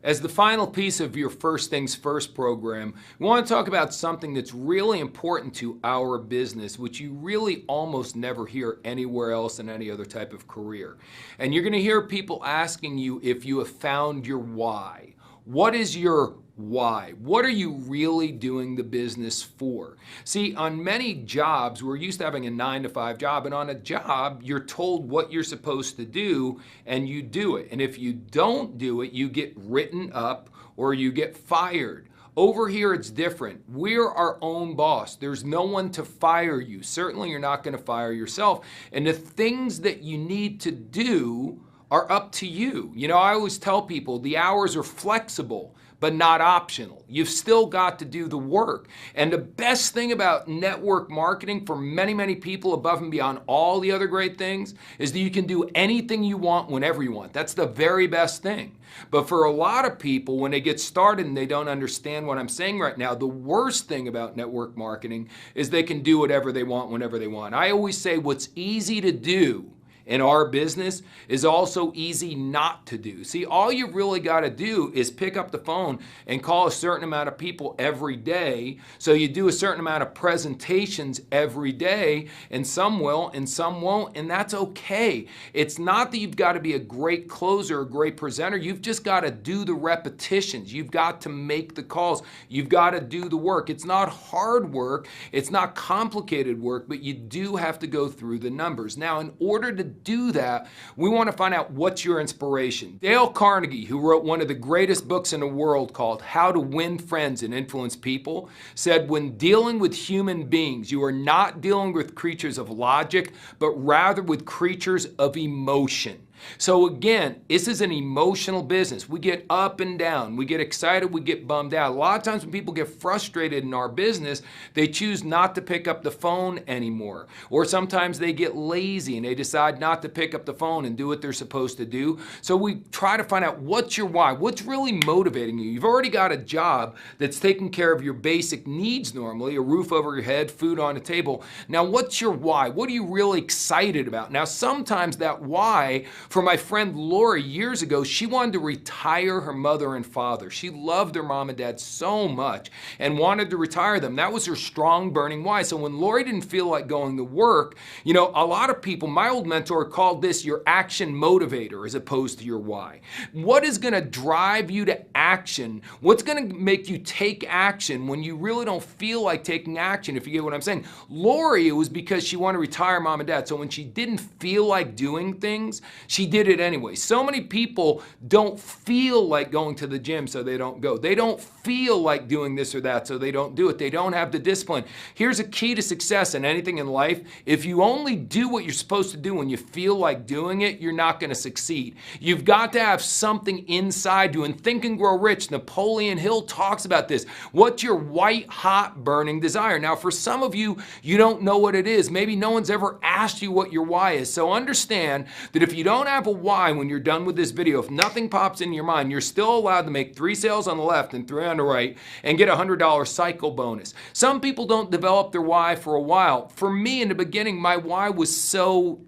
As the final piece of your First Things First program, we want to talk about something that's really important to our business, which you really almost never hear anywhere else in any other type of career. And you're going to hear people asking you if you have found your why. What is your why? What are you really doing the business for? See, on many jobs, we're used to having a 9-to-5 job, and on a job, you're told what you're supposed to do, and you do it. And if you don't do it, you get written up or you get fired. Over here, it's different. We're our own boss. There's no one to fire you. Certainly, you're not going to fire yourself. And the things that you need to do are up to you. You know, I always tell people the hours are flexible, but not optional. You've still got to do the work. And the best thing about network marketing for many, many people above and beyond all the other great things is that you can do anything you want whenever you want. That's the very best thing. But for a lot of people, when they get started and they don't understand what I'm saying right now, the worst thing about network marketing is they can do whatever they want whenever they want. I always say what's easy to do in our business is also easy not to do. See, all you really got to do is pick up the phone and call a certain amount of people every day. So you do a certain amount of presentations every day, and some will and some won't, and that's okay. It's not that you've got to be a great closer, a great presenter. You've just got to do the repetitions. You've got to make the calls. You've got to do the work. It's not hard work. It's not complicated work, but you do have to go through the numbers. Now, in order to do that, we want to find out what's your inspiration. Dale Carnegie, who wrote one of the greatest books in the world called How to Win Friends and Influence People, said when dealing with human beings, you are not dealing with creatures of logic, but rather with creatures of emotion. So again, this is an emotional business. We get up and down. We get excited. We get bummed out. A lot of times when people get frustrated in our business, they choose not to pick up the phone anymore. Or sometimes they get lazy and they decide not to pick up the phone and do what they're supposed to do. So we try to find out what's your why. What's really motivating you? You've already got a job that's taking care of your basic needs normally, a roof over your head, food on the table. Now, what's your why? What are you really excited about? Now, sometimes that why, for my friend Lori years ago, she wanted to retire her mother and father. She loved her mom and dad so much and wanted to retire them. That was her strong burning why. So when Lori didn't feel like going to work, you know, a lot of people, my old mentor called this your action motivator as opposed to your why. What is going to drive you to action? What's going to make you take action when you really don't feel like taking action, if you get what I'm saying? Lori, it was because she wanted to retire mom and dad. So when she didn't feel like doing things, she did it anyway. So many people don't feel like going to the gym, so they don't go. They don't feel like doing this or that, so they don't do it. They don't have the discipline. Here's a key to success in anything in life. If you only do what you're supposed to do when you feel like doing it, you're not going to succeed. You've got to have something inside you. And Think and Grow Rich, Napoleon Hill talks about this. What's your white hot burning desire? Now, for some of you, you don't know what it is. Maybe no one's ever asked you what your why is. So understand that if you don't have a why when you're done with this video, if nothing pops in your mind, you're still allowed to make 3 sales on the left and 3 on the right and get a $100 cycle bonus. Some people don't develop their why for a while. For me in the beginning, my why was so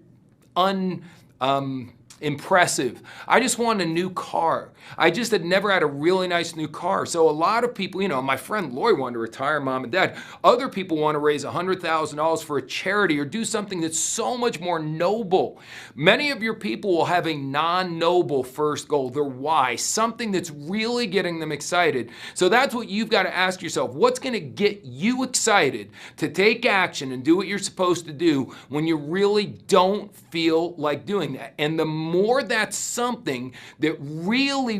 impressive. I just wanted a new car. I just had never had a really nice new car. So a lot of people, you know, my friend Lori wanted to retire mom and dad. Other people want to raise $100,000 for a charity or do something that's so much more noble. Many of your people will have a non-noble first goal, their why, something that's really getting them excited. So that's what you've got to ask yourself. What's going to get you excited to take action and do what you're supposed to do when you really don't feel like doing that? And the more that's something that really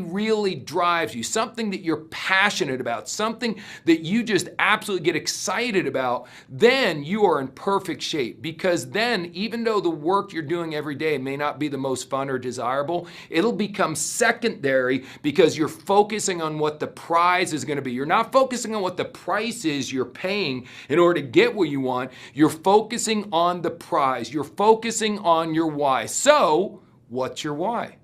drives you, something that you're passionate about, something that you just absolutely get excited about, then you are in perfect shape. Because then, even though the work you're doing every day may not be the most fun or desirable, it'll become secondary because you're focusing on what the prize is going to be. You're not focusing on what the price is you're paying in order to get what you want. You're focusing on the prize. You're focusing on your why. So, what's your why?